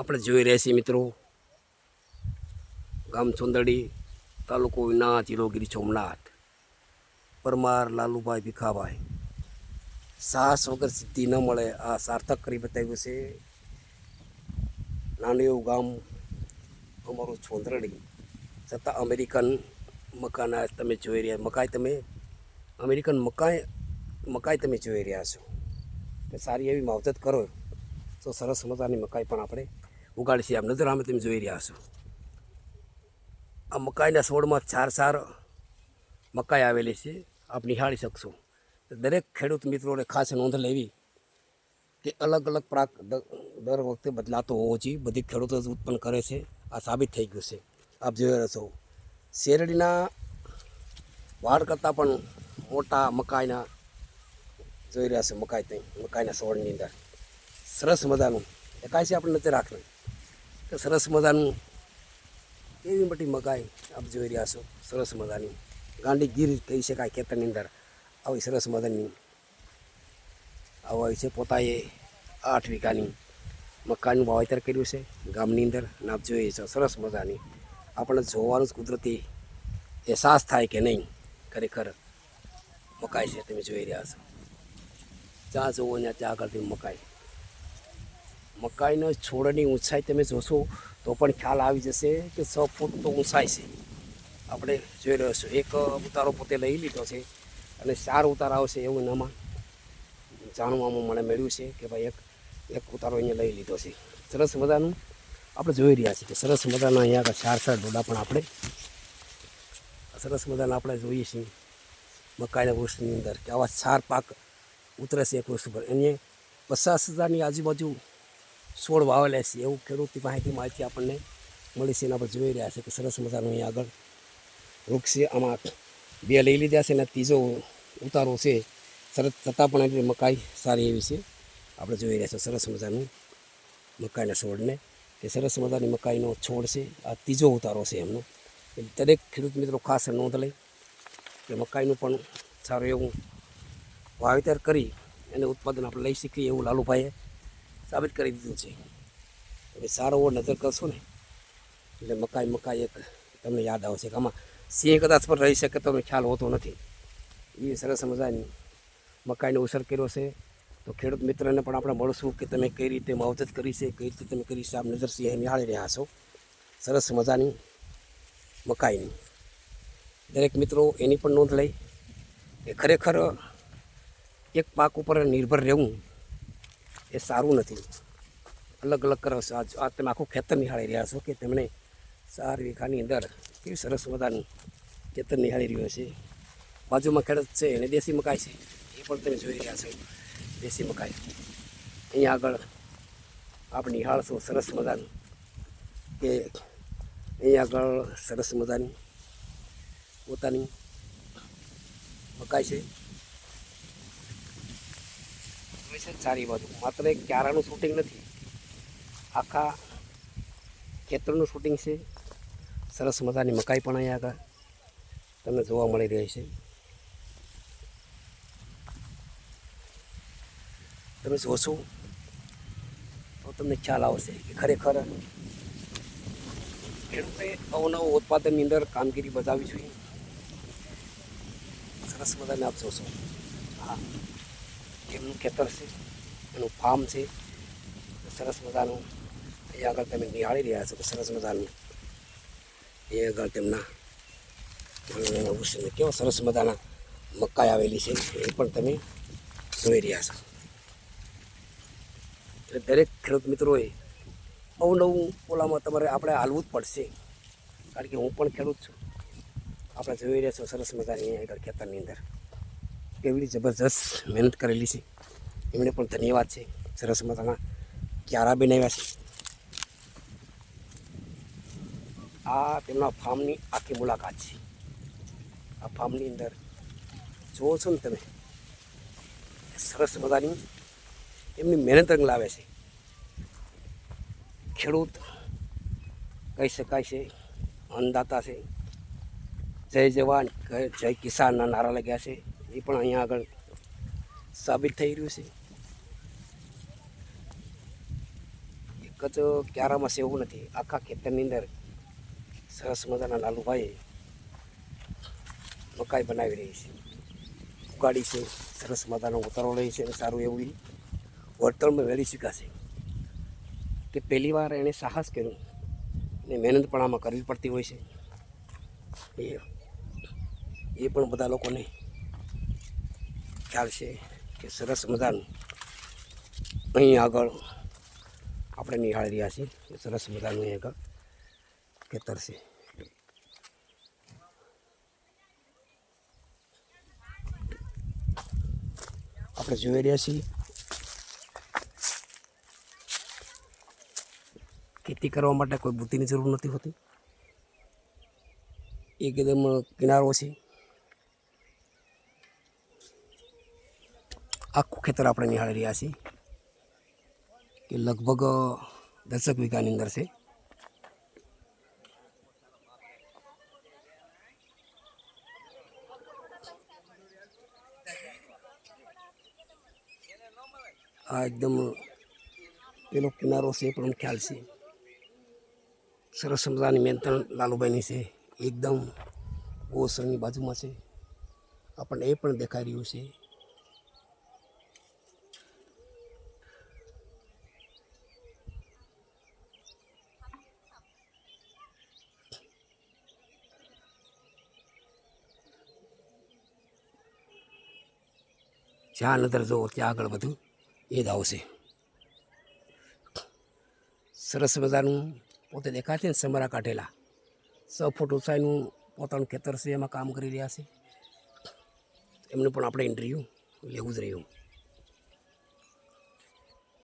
આપણે જોઈ રહ્યા છીએ મિત્રો, ગામ ચોંદડી, તાલુકો વિના, જિલ્લો ગીર સોમનાથ. પરમાર લાલુભાઈ ભીખાભાઈ, સાહસ વગર સિદ્ધિ ન મળે, આ સાર્થક કરી બતાવ્યું છે. નાનું એવું ગામ અમારું ચોંદડી, છતાં અમેરિકન મકાના તમે જોઈ રહ્યા, અમેરિકન મકાઈ તમે જોઈ રહ્યા છો. સારી એવી માવજત કરો તો સરસ મજાની મકાઈ પણ આપણે ઉગાડી છે. આમ નજર આમે તમે જોઈ રહ્યા છો. આ મકાઈના છોડમાં ચાર મકાઈ આવેલી છે, આપ નિહાળી શકશો. દરેક ખેડૂત મિત્રોને ખાસ નોંધ લેવી કે અલગ અલગ પાક દર વખતે બદલાતો હોવો જોઈએ. બધી ખેડૂતો જ ઉત્પન્ન કરે છે, આ સાબિત થઈ ગયું છે. આપ જોઈ રહ્યા છો, શેરડીના વાડ કરતાં પણ મોટા મકાઈના જોઈ રહ્યા છે. મકાઈના છોડની અંદર સરસ મજાનું એકાય છે. આપણે નથી રાખવું તો સરસ મજાનું એવી મોટી મકાઈ આપ જોઈ રહ્યા છો. સરસ મજાની ગાંડી ગીર કહી શકાય. ખેતરની અંદર આવી સરસ મજાની આવી છે. પોતાએ 8 વીઘાની મકાઈનું વાવેતર કર્યું છે ગામની અંદર. અને આપ જોઈએ છો સરસ મજાની આપણે જોવાનું જ કુદરતી અહેસાસ થાય કે નહીં ખરેખર મકાઈ છે. તમે જોઈ રહ્યા છો, જ્યાં જુઓ ને ત્યાં આગળથી મકાઈનો છોડની ઊંચાઈ તમે જોશો તો પણ ખ્યાલ આવી જશે કે 6 ફૂટ તો ઊંચાઈ છે. આપણે જોઈ રહ્યો છો. એક ઉતારો પોતે લઈ લીધો છે અને 4 ઉતારા આવશે એવું એનામાં જાણવામાં મને મળ્યું છે કે ભાઈ એક ઉતારો અહીંયા લઈ લીધો છે. સરસ મજાનું આપણે જોઈ રહ્યા છીએ કે સરસ મજાના અહીંયા 4 ડોડા પણ આપણે સરસ મજાના આપણે જોઈએ છીએ મકાઈના વૃક્ષની અંદર કે આવા 4 પાક ઉતરે છે એક વૃક્ષ પર. એને 50,000ની આજુબાજુ છોડ વાવેલા છે એવું ખેડૂતની માહિતી આપણને મળી છે. અને આપણે જોઈ રહ્યા છે કે સરસ મજાનું અહીંયા આગળ વૃક્ષ છે. આમાં 2 લઈ લીધા છે અને ત્રીજો ઉતારો છે. સરસ છતાં પણ એટલી મકાઈ સારી એવી છે. આપણે જોઈ રહ્યા છીએ સરસ મજાનું મકાઈના છોડને કે સરસ મજાની મકાઈનો છોડ છે. આ ત્રીજો ઉતારો છે એમનો. દરેક ખેડૂત મિત્રો ખાસ નોંધ લઈ કે મકાઈનું પણ સારું એવું વાવેતર કરી અને ઉત્પાદન આપણે લઈ શકીએ એવું લાલુભાઈએ સાબિત કરી દીધું છે. તમે સારો નજર કરશો ને એટલે મકાઈ એક તમને યાદ આવશે કે આમાં સિંહ કદાચ પણ રહી શકે તમને ખ્યાલ હોતો નથી. એ સરસ મજાની મકાઈનો ઉછેર કર્યો છે. તો ખેડૂત મિત્રને પણ આપણે મળશું કે તમે કઈ રીતે માવજત કરી છે, કઈ રીતે તમે કરી છે. આપ નજરથી નિહાળી રહ્યા છો સરસ મજાની મકાઈની. દરેક મિત્રો એની પણ નોંધ લઈ કે ખરેખર એક પાક ઉપર નિર્ભર રહેવું એ સારું નથી. અલગ અલગ કરો છો. આ તમે આખું ખેતર નિહાળી રહ્યા છો કે તેમણે 4 વીઘાની અંદર કેવી સરસ મજાનું ખેતર નિહાળી રહ્યો છે. બાજુમાં ખેડૂત છે એને દેશી મકાઈ છે એ પણ તમે જોઈ રહ્યા છો. દેશી મકાઈ અહીંયા આગળ આપણે નિહાળશું સરસ મજાનું કે અહીંયા આગળ સરસ મજાની પોતાની મકાઈ છે. સારી બાજુ માત્ર એક ક્યારાનું શૂટિંગ નથી, આખા ખેતરનું શૂટિંગ છે. સરસ મજાની મકાઈ પણ અહીંયા આગળ તમને જોવા મળી રહી છે. તમે જોશો તો તમને ખ્યાલ આવશે કે ખરેખર ખેડૂતે અવનવું ઉત્પાદનની અંદર કામગીરી બજાવવી જોઈએ. સરસ મજાને આપ જોશો. હા, એમનું ખેતર છે, એનું ફાર્મ છે. સરસ મજાનું અહીંયા આગળ તમે નિહાળી રહ્યા છો કે સરસ મજાનું એ આગળ તેમના કેવો સરસ મજાના મકાઈ આવેલી છે એ પણ તમે જોઈ રહ્યા છો. એટલે દરેક ખેડૂત મિત્રોએ અવનવું ઓલામાં તમારે આપણે હાલવું જ પડશે. કારણ કે હું પણ ખેડૂત છું. આપણે જોઈ રહ્યા છો સરસ મજાની અહીંયા આગળ ખેતરની અંદર કેવી જબરજસ્ત મહેનત કરેલી છે. એમને પણ ધન્યવાદ છે. સરસ મજાના ક્યારા બનાવ્યા છે. આ તેમના ફાર્મની આખી મુલાકાત છે. આ ફાર્મની અંદર જુઓ છો ને તમે સરસ મજાની એમની મહેનત રંગ લાવે છે. ખેડૂત કહી શકાય છે, અન્નદાતા છે. જય જવાન જય કિસાનના નારા લાગ્યા છે. એ પણ અહીંયા આગળ સાબિત થઈ રહ્યું છે. એક જ ક્યારામાં છે એવું નથી, આખા ખેતરની અંદર સરસ મજાના લાલુભાઈ મકાઈ બનાવી રહી છે, ઉગાડી છે, સરસ મજાનો ઉતારો લે છે અને સારું એવું વળતરમાં વેળી શકાશે. કે પહેલી વાર એણે સાહસ કર્યું ને મહેનત પણ આમાં કરવી પડતી હોય છે. એ પણ બધા લોકોને ખ્યાલ છે કે સરસ મજાનું અહીં આગળ આપણે નિહાળી રહ્યા છીએ કે સરસ મજાનું અહીં આગળ ખેતર છે. આપણે જોઈ રહ્યા છીએ ખેતી કરવા માટે કોઈ બુદ્ધિની જરૂર નથી હોતી. એકદમ કિનારો છે, આખું ખેતર આપણે નિહાળી રહ્યા છીએ કે લગભગ 10 વીઘાની અંદર છે. આ એકદમ પેલો કિનારો છે પણ ખ્યાલ છે. સરસ મજાની મહેનત લાલુભાઈની છે, એકદમ ગોસરની બાજુમાં છે, આપણને એ પણ દેખાઈ રહ્યું છે. જ્યાં નજર જુઓ ત્યાં આગળ બધું એ જ આવશે. સરસ મજાનું પોતે દેખાય છે ને સમરા કાઢેલા 6 ફૂટ ઊંચાઈનું પોતાનું ખેતર છે, એમાં કામ કરી રહ્યા છે. એમનું પણ આપણે ઇન્ટરવ્યૂ લેવું જ રહ્યું.